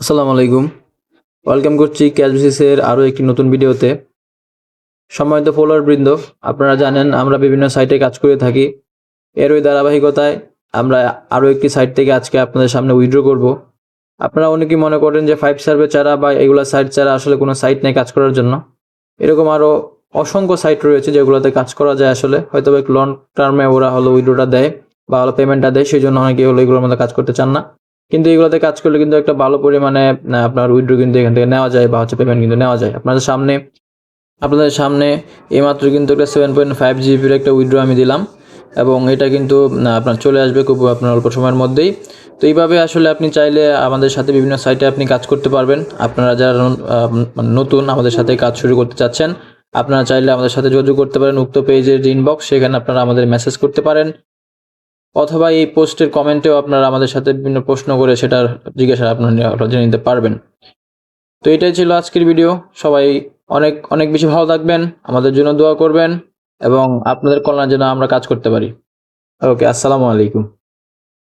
আসসালামু আলাইকুম। ওয়েলকাম করছি ক্যাশ বেসিসের আরও একটি নতুন ভিডিওতে। সম্মানিত ফলোয়ার বৃন্দ, আপনারা জানেন আমরা বিভিন্ন সাইটে কাজ করে থাকি। এরই ধারাবাহিকতায় আমরা আরও একটি সাইট থেকে আজকে আপনাদের সামনে উইথড্র করব। আপনারা অনেকেই মনে করেন যে 5 সার্ভে ছাড়া বা এগুলা সাইট ছাড়া আসলে কোনো সাইট নেই কাজ করার জন্য। এরকম আরও অসংখ্য সাইট রয়েছে যেগুলোতে কাজ করা যায় আসলে। হয়তোবা একটু লং টার্মে ওরা উইথড্রটা দেয় বা পেমেন্টটা দেয়, সেজন্য অনেকে এগুলোর মধ্যে কাজ করতে চান না। কিন্তু এগুলোতে কাজ করলে কিন্তু একটা ভালো পরিমাণে আপনার উইথড্র কিন্তু এখান থেকে নেওয়া যায় বা পেমেন্ট কিন্তু নেওয়া যায়। আপনাদের সামনে এইমাত্র কিন্তু একটা 7.5 জিবির একটা উইথড্র আমি দিলাম এবং এটা কিন্তু আপনার চলে আসবে খুব আপনার অল্প সময়ের মধ্যেই। তো এইভাবে আসলে আপনি চাইলে আমাদের সাথে বিভিন্ন সাইটে আপনি কাজ করতে পারবেন। আপনারা যারা নতুন আমাদের সাথে কাজ শুরু করতে চাচ্ছেন, আপনারা চাইলে আমাদের সাথে যোগাযোগ করতে পারেন। উক্ত পেজের যে ইনবক্স, সেখানে আপনারা আমাদের মেসেজ করতে পারেন, অথবা এই পোস্টের কমেন্টেও আপনারা আমাদের সাথে বিভিন্ন প্রশ্ন করে সেটার জিজ্ঞাসা আপনারা জেনে নিতে পারবেন। তো এটাই ছিল আজকের ভিডিও। সবাই অনেক অনেক বেশি ভালো থাকবেন, আমাদের জন্য দোয়া করবেন এবং আপনাদের কল্যাণের জন্য আমরা কাজ করতে পারি। ওকে, আসসালামু আলাইকুম।